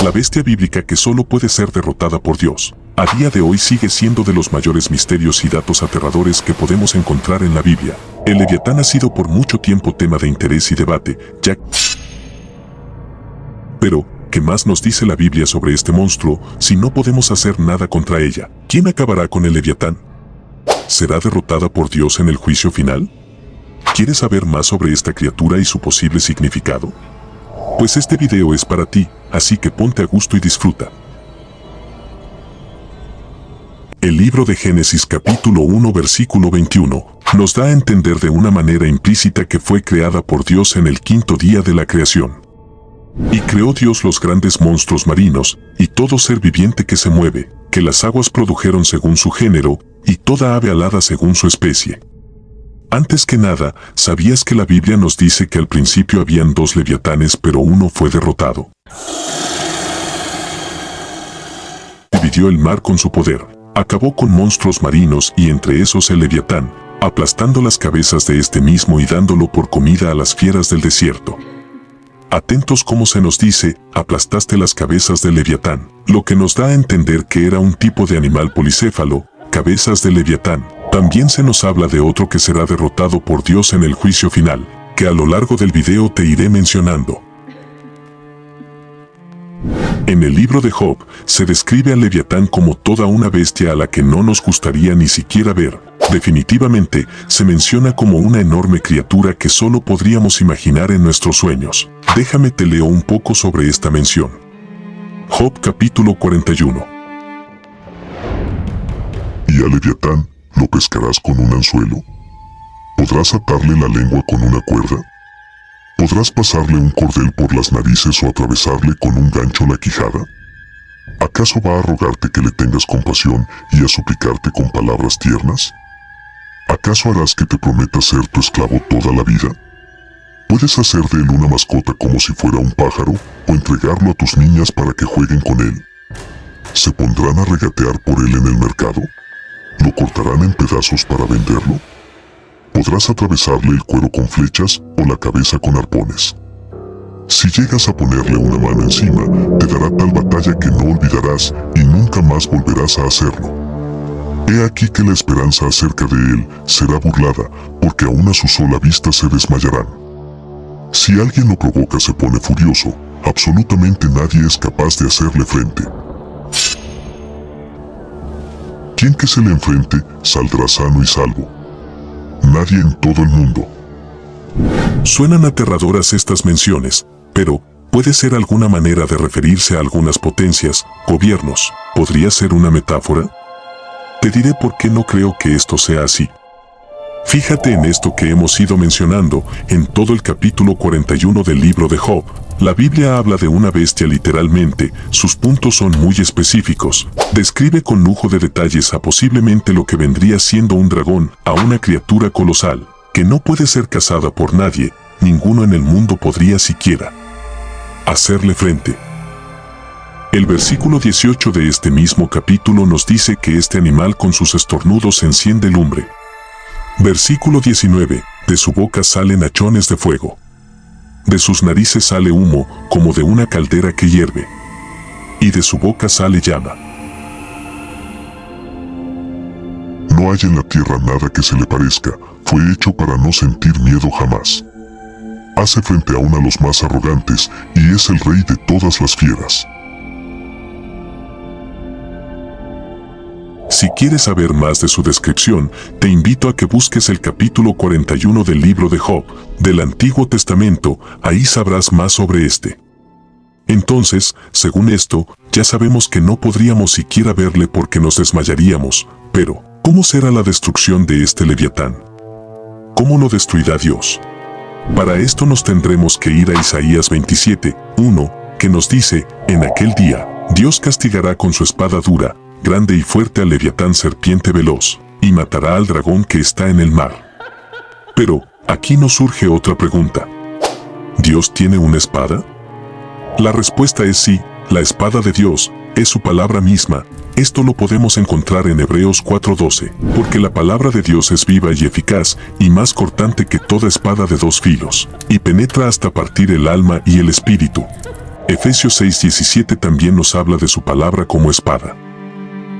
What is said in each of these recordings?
la bestia bíblica que solo puede ser derrotada por Dios. A día de hoy sigue siendo de los mayores misterios y datos aterradores que podemos encontrar en la Biblia. El Leviatán ha sido por mucho tiempo tema de interés y debate, Pero, ¿qué más nos dice la Biblia sobre este monstruo si no podemos hacer nada contra ella? ¿Quién acabará con el Leviatán? ¿Será derrotada por Dios en el juicio final? ¿Quieres saber más sobre esta criatura y su posible significado? Pues este video es para ti, así que ponte a gusto y disfruta. El libro de Génesis capítulo 1 versículo 21 nos da a entender de una manera implícita que fue creada por Dios en el quinto día de la creación. Y creó Dios los grandes monstruos marinos, y todo ser viviente que se mueve, que las aguas produjeron según su género, y toda ave alada según su especie. Antes que nada, ¿sabías que la Biblia nos dice que al principio habían dos leviatanes pero uno fue derrotado? Dividió el mar con su poder, acabó con monstruos marinos y entre esos el leviatán, aplastando las cabezas de este mismo y dándolo por comida a las fieras del desierto. Atentos como se nos dice, aplastaste las cabezas del leviatán, lo que nos da a entender que era un tipo de animal policéfalo, cabezas de leviatán. También se nos habla de otro que será derrotado por Dios en el juicio final, que a lo largo del video te iré mencionando. En el libro de Job, se describe al Leviatán como toda una bestia a la que no nos gustaría ni siquiera ver. Definitivamente, se menciona como una enorme criatura que solo podríamos imaginar en nuestros sueños. Déjame te leo un poco sobre esta mención. Job capítulo 41. Y al Leviatán lo pescarás con un anzuelo. ¿Podrás atarle la lengua con una cuerda? ¿Podrás pasarle un cordel por las narices o atravesarle con un gancho la quijada? ¿Acaso va a rogarte que le tengas compasión y a suplicarte con palabras tiernas? ¿Acaso harás que te prometa ser tu esclavo toda la vida? ¿Puedes hacer de él una mascota como si fuera un pájaro o entregarlo a tus niñas para que jueguen con él? ¿Se pondrán a regatear por él en el mercado? ¿Lo cortarán en pedazos para venderlo? ¿Podrás atravesarle el cuero con flechas o la cabeza con arpones? Si llegas a ponerle una mano encima, te dará tal batalla que no olvidarás y nunca más volverás a hacerlo. He aquí que la esperanza acerca de él será burlada, porque aún a su sola vista se desmayarán. Si alguien lo provoca se pone furioso, absolutamente nadie es capaz de hacerle frente. ¿Quién que se le enfrente saldrá sano y salvo? Nadie en todo el mundo. Suenan aterradoras estas menciones, pero puede ser alguna manera de referirse a algunas potencias, gobiernos. ¿Podría ser una metáfora? Te diré por qué no creo que esto sea así. Fíjate en esto que hemos ido mencionando en todo el capítulo 41 del libro de Job. La Biblia habla de una bestia literalmente, sus puntos son muy específicos. Describe con lujo de detalles a posiblemente lo que vendría siendo un dragón, a una criatura colosal, que no puede ser cazada por nadie, ninguno en el mundo podría siquiera hacerle frente. El versículo 18 de este mismo capítulo nos dice que este animal con sus estornudos enciende lumbre. Versículo 19, de su boca salen hachones de fuego. De sus narices sale humo, como de una caldera que hierve. Y de su boca sale llama. No hay en la tierra nada que se le parezca, fue hecho para no sentir miedo jamás. Hace frente aún a los más arrogantes, y es el rey de todas las fieras. Si quieres saber más de su descripción, te invito a que busques el capítulo 41 del libro de Job, del Antiguo Testamento, ahí sabrás más sobre este. Entonces, según esto, ya sabemos que no podríamos siquiera verle porque nos desmayaríamos, pero, ¿cómo será la destrucción de este Leviatán? ¿Cómo lo destruirá Dios? Para esto nos tendremos que ir a Isaías 27:1, que nos dice, en aquel día, Dios castigará con su espada dura, grande y fuerte al Leviatán serpiente veloz, y matará al dragón que está en el mar. Pero, aquí nos surge otra pregunta. ¿Dios tiene una espada? La respuesta es sí, la espada de Dios, es su palabra misma. Esto lo podemos encontrar en Hebreos 4:12, porque la palabra de Dios es viva y eficaz, y más cortante que toda espada de dos filos, y penetra hasta partir el alma y el espíritu, Efesios 6:17 también nos habla de su palabra como espada.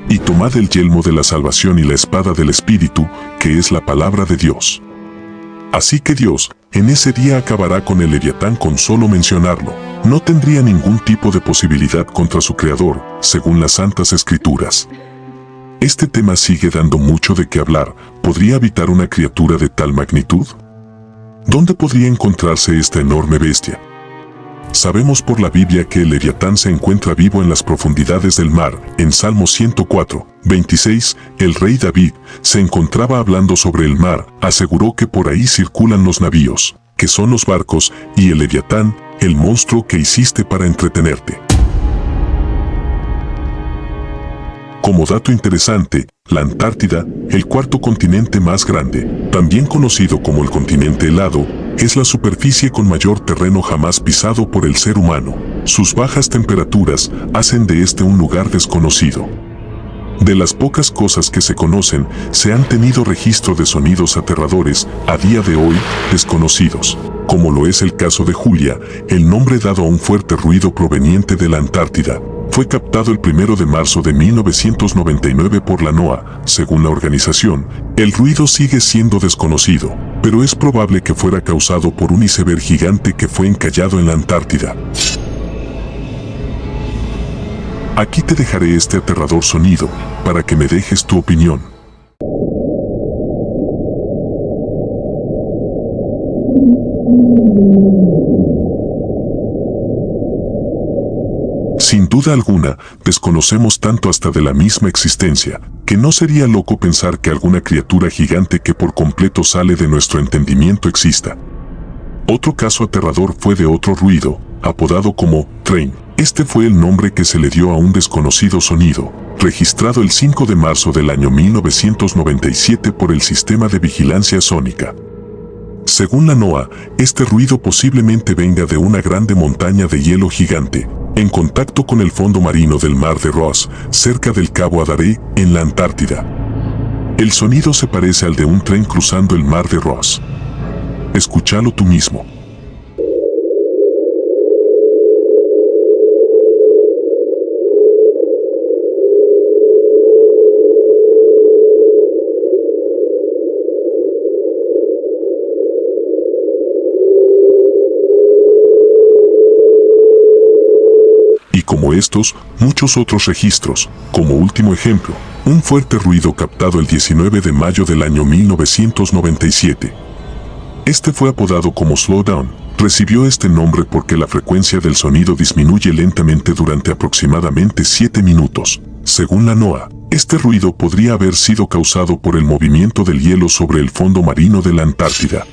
Y tomad el yelmo de la salvación y la espada del Espíritu, que es la palabra de Dios. Así que Dios, en ese día acabará con el Leviatán con solo mencionarlo. No tendría ningún tipo de posibilidad contra su creador, según las Santas Escrituras. Este tema sigue dando mucho de qué hablar. ¿Podría habitar una criatura de tal magnitud? ¿Dónde podría encontrarse esta enorme bestia? Sabemos por la Biblia que el Leviatán se encuentra vivo en las profundidades del mar. En Salmo 104, 26, el rey David se encontraba hablando sobre el mar, aseguró que por ahí circulan los navíos, que son los barcos, y el Leviatán, el monstruo que hiciste para entretenerte. Como dato interesante, la Antártida, el cuarto continente más grande, también conocido como el continente helado, es la superficie con mayor terreno jamás pisado por el ser humano. Sus bajas temperaturas hacen de este un lugar desconocido. De las pocas cosas que se conocen, se han tenido registro de sonidos aterradores, a día de hoy, desconocidos, como lo es el caso de Julia, el nombre dado a un fuerte ruido proveniente de la Antártida. Fue captado el 1 de marzo de 1999 por la NOAA. Según la organización, el ruido sigue siendo desconocido, pero es probable que fuera causado por un iceberg gigante que fue encallado en la Antártida. Aquí te dejaré este aterrador sonido, para que me dejes tu opinión. Sin duda alguna, desconocemos tanto hasta de la misma existencia, que no sería loco pensar que alguna criatura gigante que por completo sale de nuestro entendimiento exista. Otro caso aterrador fue de otro ruido, apodado como train. Este fue el nombre que se le dio a un desconocido sonido, registrado el 5 de marzo del año 1997 por el Sistema de Vigilancia Sónica. Según la NOAA, este ruido posiblemente venga de una grande montaña de hielo gigante, en contacto con el fondo marino del mar de Ross, cerca del Cabo Adare, en la Antártida. El sonido se parece al de un tren cruzando el mar de Ross. Escúchalo tú mismo. Y como estos, muchos otros registros, como último ejemplo, un fuerte ruido captado el 19 de mayo del año 1997. Este fue apodado como Slowdown. Recibió este nombre porque la frecuencia del sonido disminuye lentamente durante aproximadamente 7 minutos. Según la NOAA, este ruido podría haber sido causado por el movimiento del hielo sobre el fondo marino de la Antártida.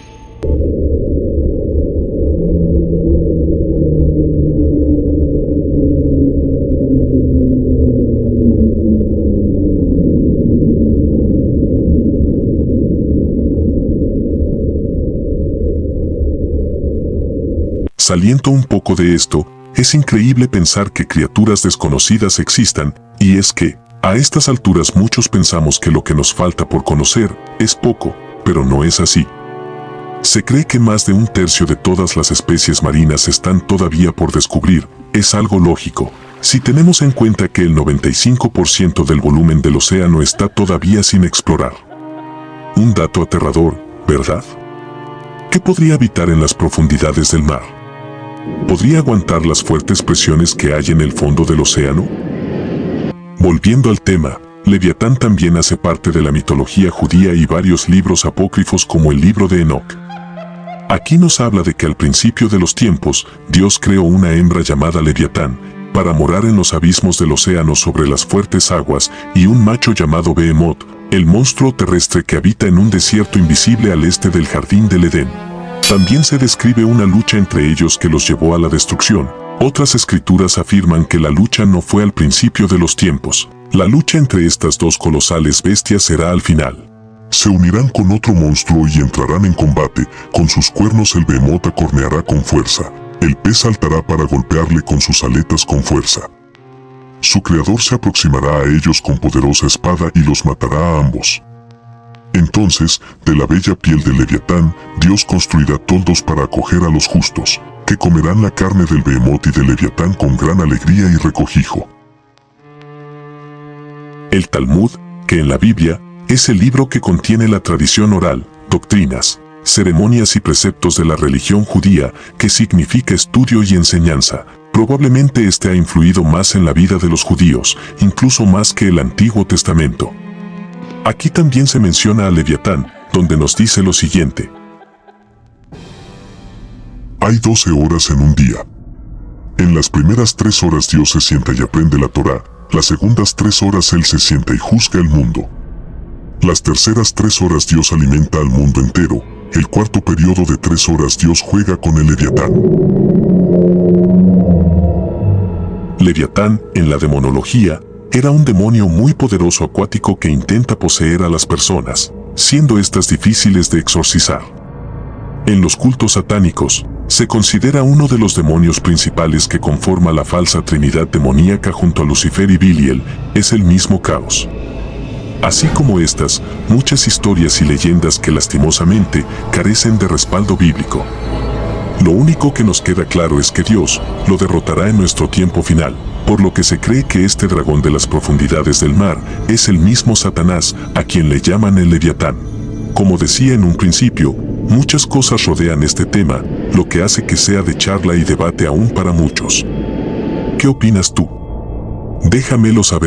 Saliendo un poco de esto, es increíble pensar que criaturas desconocidas existan, y es que, a estas alturas muchos pensamos que lo que nos falta por conocer es poco, pero no es así. Se cree que más de un tercio de todas las especies marinas están todavía por descubrir. Es algo lógico, si tenemos en cuenta que el 95% del volumen del océano está todavía sin explorar. Un dato aterrador, ¿verdad? ¿Qué podría habitar en las profundidades del mar? ¿Podría aguantar las fuertes presiones que hay en el fondo del océano? Volviendo al tema, Leviatán también hace parte de la mitología judía y varios libros apócrifos como el libro de Enoc. Aquí nos habla de que al principio de los tiempos, Dios creó una hembra llamada Leviatán, para morar en los abismos del océano sobre las fuertes aguas, y un macho llamado Behemoth, el monstruo terrestre que habita en un desierto invisible al este del jardín del Edén. También se describe una lucha entre ellos que los llevó a la destrucción. Otras escrituras afirman que la lucha no fue al principio de los tiempos. La lucha entre estas dos colosales bestias será al final. Se unirán con otro monstruo y entrarán en combate. Con sus cuernos el Behemoth acorneará con fuerza. El pez saltará para golpearle con sus aletas con fuerza. Su creador se aproximará a ellos con poderosa espada y los matará a ambos. Entonces, de la bella piel del Leviatán, Dios construirá toldos para acoger a los justos, que comerán la carne del Behemoth y del Leviatán con gran alegría y regocijo. El Talmud, que en la Biblia, es el libro que contiene la tradición oral, doctrinas, ceremonias y preceptos de la religión judía, que significa estudio y enseñanza. Probablemente este ha influido más en la vida de los judíos, incluso más que el Antiguo Testamento. Aquí también se menciona a Leviatán, donde nos dice lo siguiente. Hay 12 horas en un día. En las primeras 3 horas Dios se sienta y aprende la Torá, las segundas 3 horas Él se sienta y juzga el mundo. Las terceras 3 horas Dios alimenta al mundo entero, el cuarto periodo de 3 horas Dios juega con el Leviatán. Leviatán, en la demonología, era un demonio muy poderoso acuático que intenta poseer a las personas, siendo estas difíciles de exorcizar. En los cultos satánicos, se considera uno de los demonios principales que conforma la falsa trinidad demoníaca junto a Lucifer y Biliel, es el mismo Caos. Así como estas, muchas historias y leyendas que lastimosamente carecen de respaldo bíblico. Lo único que nos queda claro es que Dios lo derrotará en nuestro tiempo final, por lo que se cree que este dragón de las profundidades del mar es el mismo Satanás, a quien le llaman el Leviatán. Como decía en un principio, muchas cosas rodean este tema, lo que hace que sea de charla y debate aún para muchos. ¿Qué opinas tú? Déjamelo saber